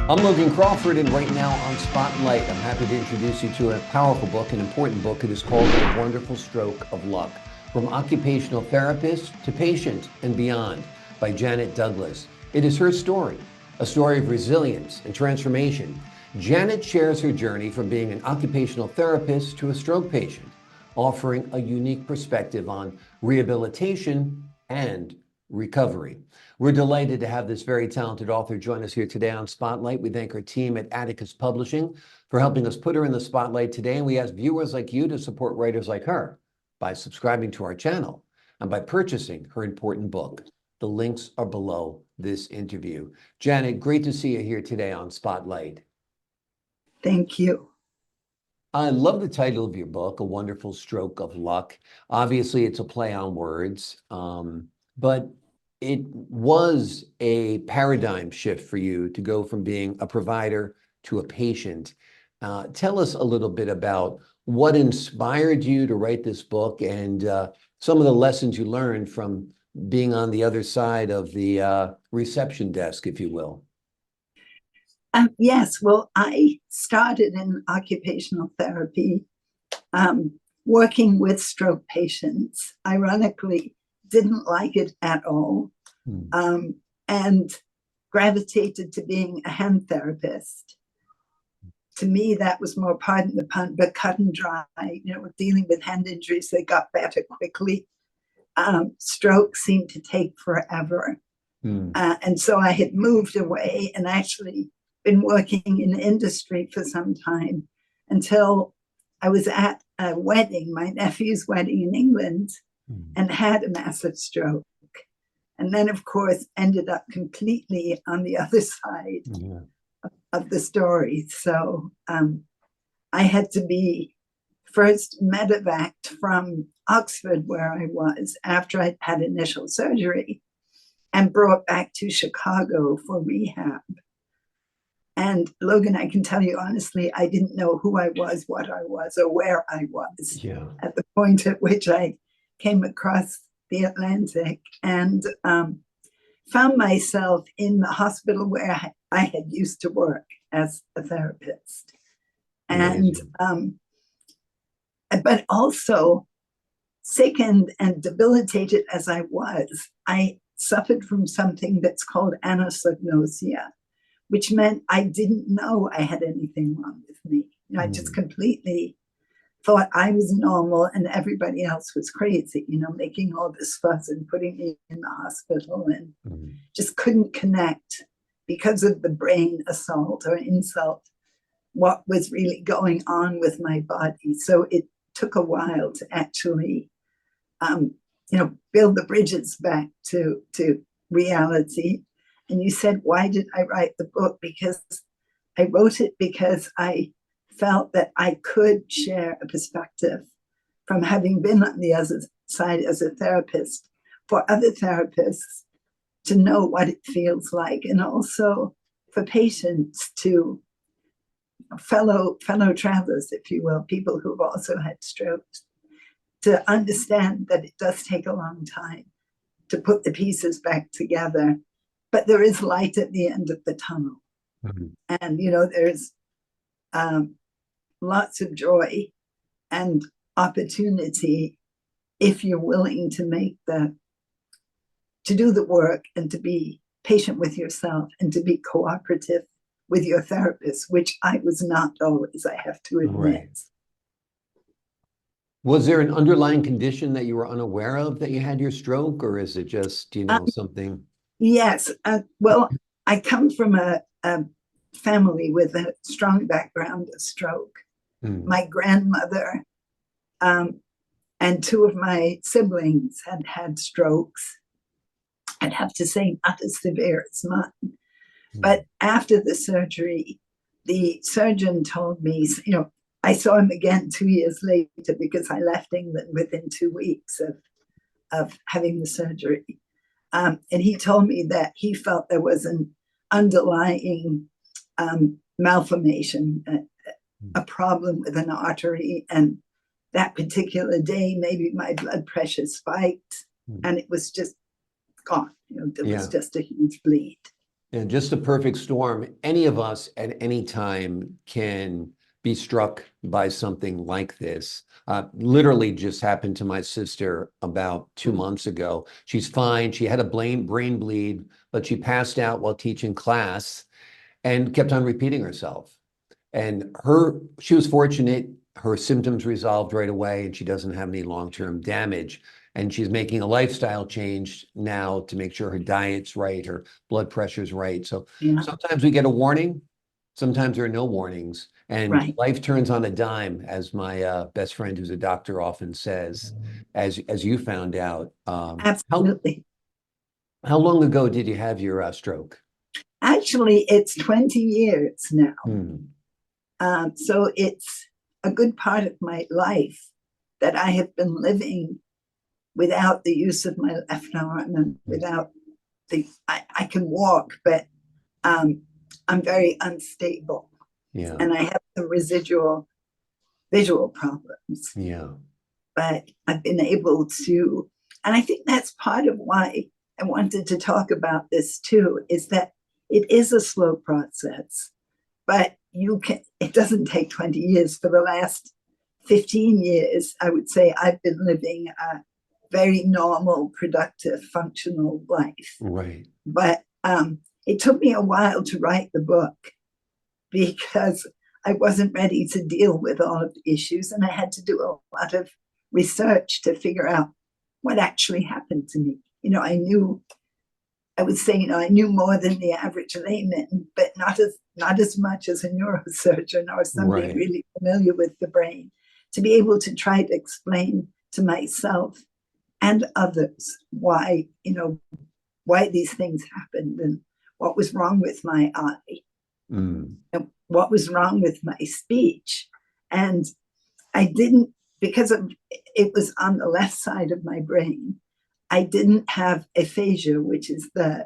I'm Logan Crawford, and right now on Spotlight, I'm happy to introduce you to a powerful book, an important book. It is called A Wonderful Stroke of Luck, From Occupational Therapist to Patient and Beyond by Janet Douglas. It is her story, a story of resilience and transformation. Janet shares her journey from being an occupational therapist to a stroke patient, offering a unique perspective on rehabilitation and recovery. We're delighted to have this very talented author join us here today on Spotlight. We thank our team at Atticus Publishing for helping us put her in the spotlight today. And we ask viewers like you to support writers like her by subscribing to our channel and by purchasing her important book. The links are below this interview. Janet, great to see you here today on Spotlight. Thank you. I love the title of your book, A Wonderful Stroke of Luck. Obviously, it's a play on words, but it was a paradigm shift for you to go from being a provider to a patient. Tell us a little bit about what inspired you to write this book and some of the lessons you learned from being on the other side of the reception desk, if you will. Yes, well, I started in occupational therapy, working with stroke patients. Ironically, didn't like it at all, and gravitated to being a hand therapist. To me, that was more, pardon the pun, but cut and dry. Dealing with hand injuries, they got better quickly. Stroke seemed to take forever. And so I had moved away and actually been working in industry for some time until I was at a wedding, my nephew's wedding in England, and had a massive stroke. And then, of course, ended up completely on the other side of the story. So I had to be first medevaced from Oxford, where I was, after I'd had initial surgery, and brought back to Chicago for rehab. And Logan, I can tell you honestly, I didn't know who I was, what I was, or where I was at the point at which I came across the Atlantic, and found myself in the hospital where I had used to work as a therapist. And but also sickened and debilitated as I was, I suffered from something that's called anosognosia, which meant I didn't know I had anything wrong with me. I just completely thought I was normal and everybody else was crazy, making all this fuss and putting me in the hospital, and just couldn't connect because of the brain assault or insult what was really going on with my body. So it took a while to actually, build the bridges back to reality. And you said, why did I write the book? Because I wrote it because I felt that I could share a perspective from having been on the other side as a therapist for other therapists to know what it feels like, and also for patients to fellow travelers, if you will, people who've also had strokes, to understand that it does take a long time to put the pieces back together. But there is light at the end of the tunnel. And, there's lots of joy and opportunity if you're willing to do the work and to be patient with yourself and to be cooperative with your therapist, which I was not always, I have to admit. Was there an underlying condition that you were unaware of that you had your stroke, or is it just, something? Yes. Well, I come from a family with a strong background of stroke. My grandmother and two of my siblings had had strokes. I'd have to say not as severe as mine. But after the surgery, the surgeon told me, I saw him again 2 years later because I left England within 2 weeks of having the surgery. And he told me that he felt there was an underlying malformation, a problem with an artery. And that particular day, maybe my blood pressure spiked and it was just gone. There was just a huge bleed. And just the perfect storm. Any of us at any time can be struck by something like this. Literally just happened to my sister about 2 months ago. She's fine. She had a brain bleed, but she passed out while teaching class and kept on repeating herself. And she was fortunate, her symptoms resolved right away and she doesn't have any long-term damage. And she's making a lifestyle change now to make sure her diet's right, her blood pressure's right. So Yeah, sometimes we get a warning, sometimes there are no warnings. And right. life turns on a dime, as my best friend who's a doctor often says, as you found out. Absolutely. How long ago did you have your stroke? Actually, it's 20 years now. Hmm. So it's a good part of my life that I have been living without the use of my left arm and without I can walk, but I'm very unstable Yeah, and I have some residual visual problems. yeah. But I've been able to, and I think that's part of why I wanted to talk about this too, is that it is a slow process, but it doesn't take 20 years. For the last 15 years, I would say I've been living a very normal, productive, functional life. Right. But it took me a while to write the book because I wasn't ready to deal with all of the issues. And I had to do a lot of research to figure out what actually happened to me. I would say, I knew more than the average layman, but not as much as a neurosurgeon or somebody Right. really familiar with the brain, to be able to try to explain to myself and others why these things happened and what was wrong with my eye, Mm. and what was wrong with my speech. And I didn't, because it was on the left side of my brain, I didn't have aphasia, which is the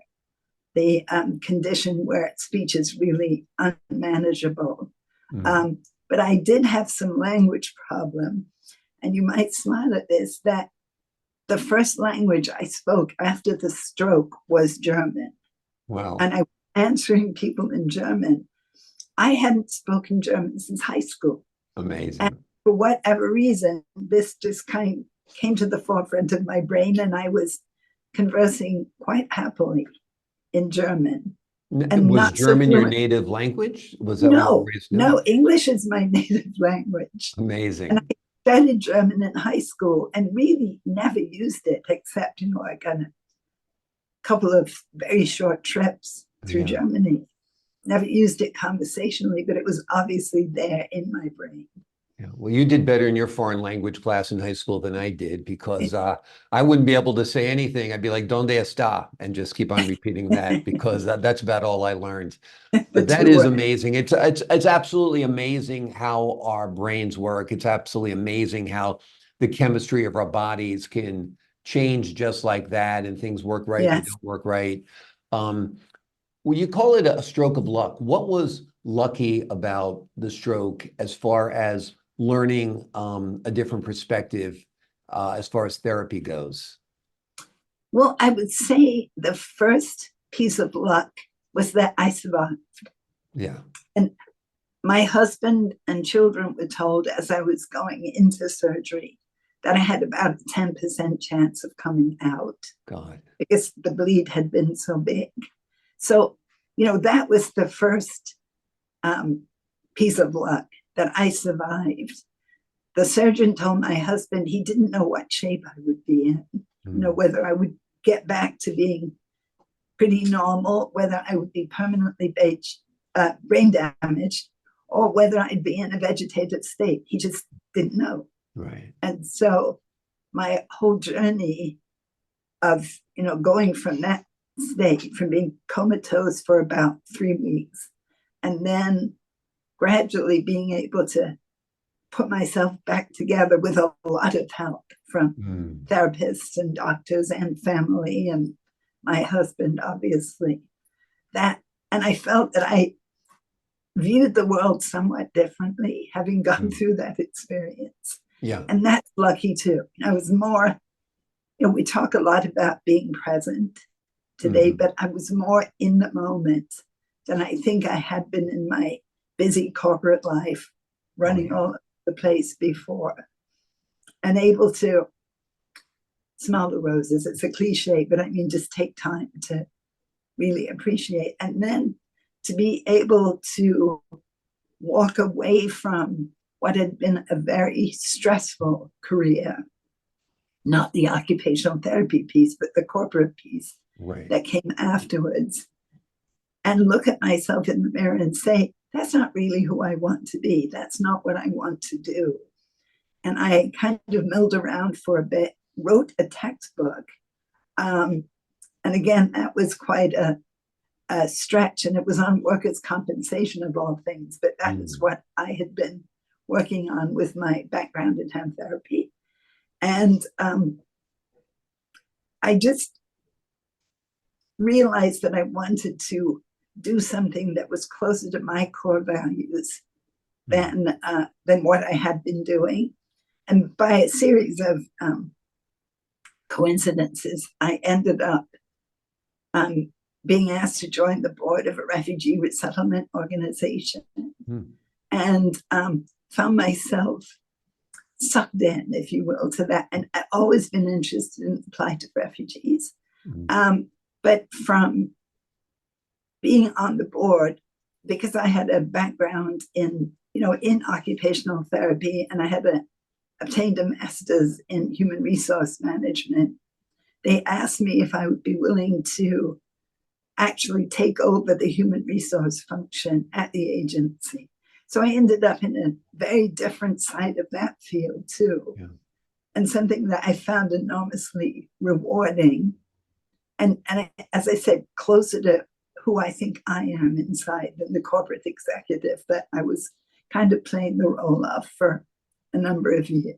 condition where speech is really unmanageable. Mm. But I did have some language problem. And you might smile at this, that the first language I spoke after the stroke was German. Wow. And I was answering people in German. I hadn't spoken German since high school. And Amazing. for whatever reason, this just came to the forefront of my brain, and I was conversing quite happily in German. And Was not so German your fluent. native language? Was that where you were No, raised? no, No. English is my native language. And Amazing. I studied German in high school and really never used it except, like on a couple of very short trips through Yeah. Germany. Never used it conversationally, but it was obviously there in my brain. Yeah. Well, you did better in your foreign language class in high school than I did because I wouldn't be able to say anything. I'd be like, "Donde está?" and just keep on repeating that because that's about all I learned. The But that two is words. amazing. It's absolutely amazing how our brains work. It's absolutely amazing how the chemistry of our bodies can change just like that, and things work right, they Yes. don't work right. Um, Well, you call it a stroke of luck. What was lucky about the stroke as far as learning a different perspective as far as therapy goes? Well, I would say the first piece of luck was that I survived. Yeah. And my husband and children were told as I was going into surgery that I had about a 10% chance of coming out God. because the bleed had been so big. So, that was the first piece of luck, that I survived. The surgeon told my husband he didn't know what shape I would be in, Mm. whether I would get back to being pretty normal, whether I would be permanently brain damaged, or whether I'd be in a vegetative state. He just didn't know. Right. And so my whole journey of, going from that state, from being comatose for about 3 weeks, and then gradually being able to put myself back together with a lot of help from Mm. therapists and doctors and family and my husband, obviously. And I felt that I viewed the world somewhat differently, having gone Mm. through that experience. Yeah. And that's lucky too. I was more, we talk a lot about being present today, but I was more in the moment than I think I had been in my busy corporate life, running all over the place before, and able to smell the roses. It's a cliche, but I mean, just take time to really appreciate. And then to be able to walk away from what had been a very stressful career, not the occupational therapy piece, but the corporate piece that came afterwards, and look at myself in the mirror and say, that's not really who I want to be. That's not what I want to do. And I kind of milled around for a bit, wrote a textbook. And again, that was quite a stretch, and it was on workers' compensation of all things, but that is what I had been working on with my background in hand therapy. And I just realized that I wanted to do something that was closer to my core values than what I had been doing. And by a series of coincidences, I ended up being asked to join the board of a refugee resettlement organization, and found myself sucked in, if you will, to that. And I've always been interested in the plight of refugees. But from being on the board, because I had a background in occupational therapy, and I had obtained a master's in human resource management, they asked me if I would be willing to actually take over the human resource function at the agency. So I ended up in a very different side of that field too, and something that I found enormously rewarding. And as I said, closer to who I think I am inside than the corporate executive that I was kind of playing the role of for a number of years.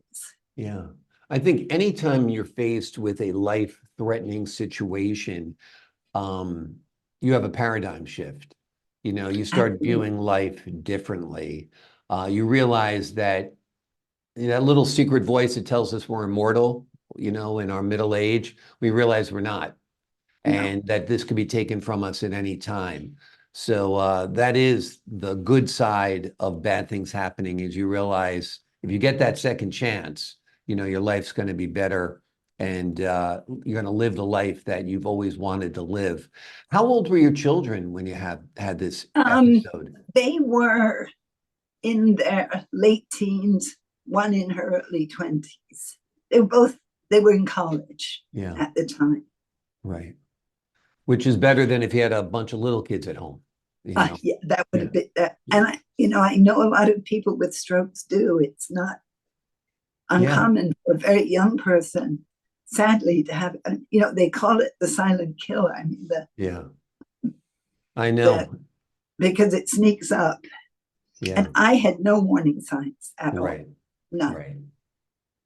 Yeah. I think anytime you're faced with a life-threatening situation, you have a paradigm shift. You start viewing life differently. You realize that little secret voice that tells us we're immortal, in our middle age, we realize we're not, and that this could be taken from us at any time. So that is the good side of bad things happening, is you realize if you get that second chance, your life's going to be better, and you're going to live the life that you've always wanted to live. How old were your children when you had this episode? They were in their late teens, one in her early 20s. They were in college at the time. Right. Which is better than if you had a bunch of little kids at home. Yeah, that would have been that. And I know a lot of people with strokes do. It's not uncommon for a very young person, sadly, to have, they call it the silent killer. I mean, I know. Because it sneaks up. Yeah. And I had no warning signs at all. None. Right.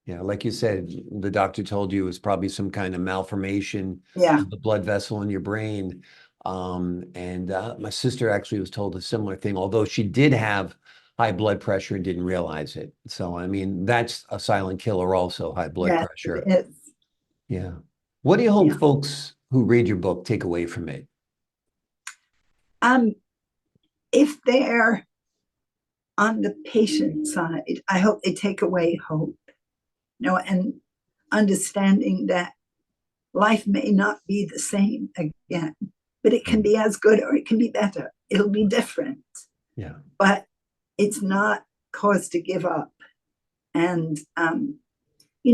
Yeah, like you said, the doctor told you it was probably some kind of malformation of the blood vessel in your brain. And my sister actually was told a similar thing, although she did have high blood pressure and didn't realize it. So, I mean, that's a silent killer also, high blood pressure. It is. Yeah. What do you hope folks who read your book take away from it? If they're on the patient side, I hope they take away hope, and understanding that life may not be the same again, but it can be as good or it can be better. It'll be different. Yeah. But it's not cause to give up. And,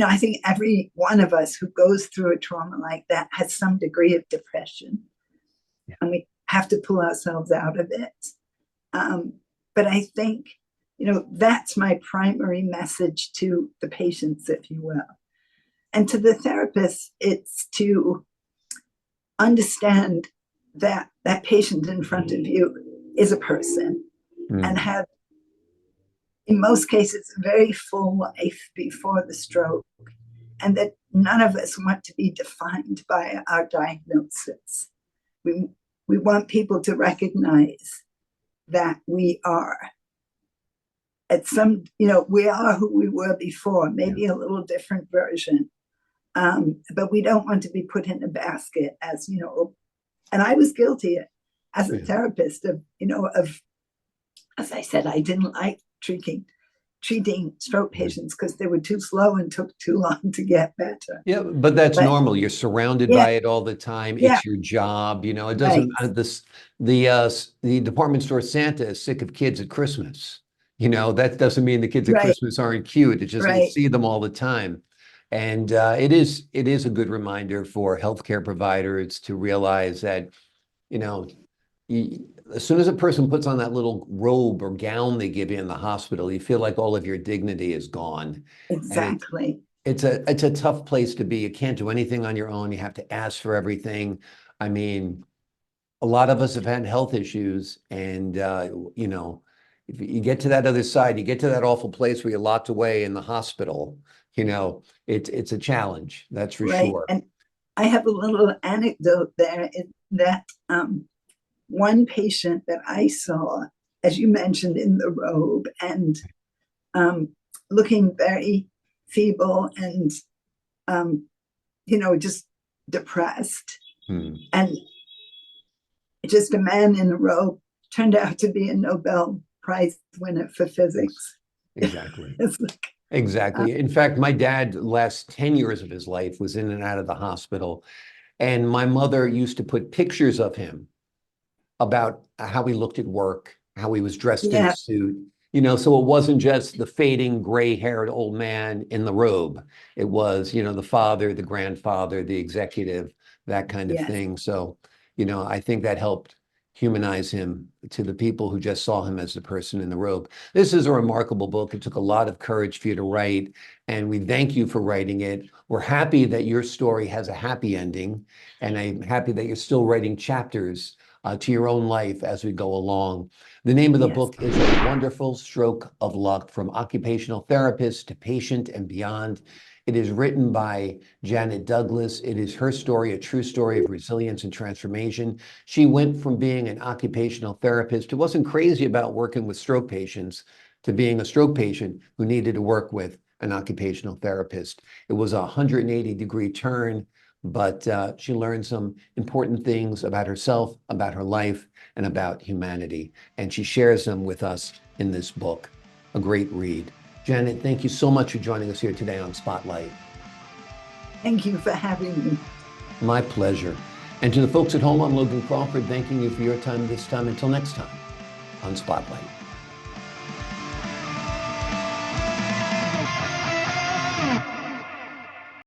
I think every one of us who goes through a trauma like that has some degree of depression. And we have to pull ourselves out of it. But I think, that's my primary message to the patients, if you will. And to the therapists, it's to understand that that patient in front of you is a person and have, in most cases, a very full life before the stroke, and that none of us want to be defined by our diagnosis. We want people to recognize that we are at some, we are who we were before, maybe a little different version. But we don't want to be put in a basket as, And I was guilty as a Yeah. therapist of, as I said, I didn't like treating stroke patients because they were too slow and took too long to get better. Yeah, but that's But normal. You're surrounded yeah, by it all the time. yeah, It's your job. You know, it doesn't, right, the department store Santa is sick of kids at Christmas. You know, that doesn't mean the kids at right, Christmas aren't cute. It's just you right, see them all the time. And it is a good reminder for healthcare providers to realize that, you know, as soon as a person puts on that little robe or gown they give you in the hospital, you feel like all of your dignity is gone. And exactly. it's a tough place to be. You can't do anything on your own. You have to ask for everything. I mean, a lot of us have had health issues, and if you get to that other side, you get to that awful place where you're locked away in the hospital. It's a challenge, that's for Right. sure. And I have a little anecdote there in that one patient that I saw, as you mentioned, in the robe and looking very feeble and, just depressed. Hmm. And just a man in a robe turned out to be a Nobel Prize winner for physics. Exactly. It's like, Exactly. In fact, my dad, last 10 years of his life, was in and out of the hospital. And my mother used to put pictures of him about how he looked at work, how he was dressed in a yeah, suit. So it wasn't just the fading gray-haired old man in the robe. It was, the father, the grandfather, the executive, that kind of yes, thing. So, I think that helped humanize him to the people who just saw him as the person in the robe. This is a remarkable book. It took a lot of courage for you to write, and we thank you for writing it. We're happy that your story has a happy ending, and I'm happy that you're still writing chapters to your own life as we go along. The name of the yes, book is A Wonderful Stroke of Luck, From Occupational Therapist to Patient and Beyond. It is written by Janet Douglas. It is her story, a true story of resilience and transformation. She went from being an occupational therapist who wasn't crazy about working with stroke patients to being a stroke patient who needed to work with an occupational therapist. It was a 180-degree turn, but she learned some important things about herself, about her life, and about humanity. And she shares them with us in this book. A great read. Janet, thank you so much for joining us here today on Spotlight. thank you for having me. My pleasure. And to the folks at home, I'm Logan Crawford, thanking you for your time this time. Until next time on Spotlight.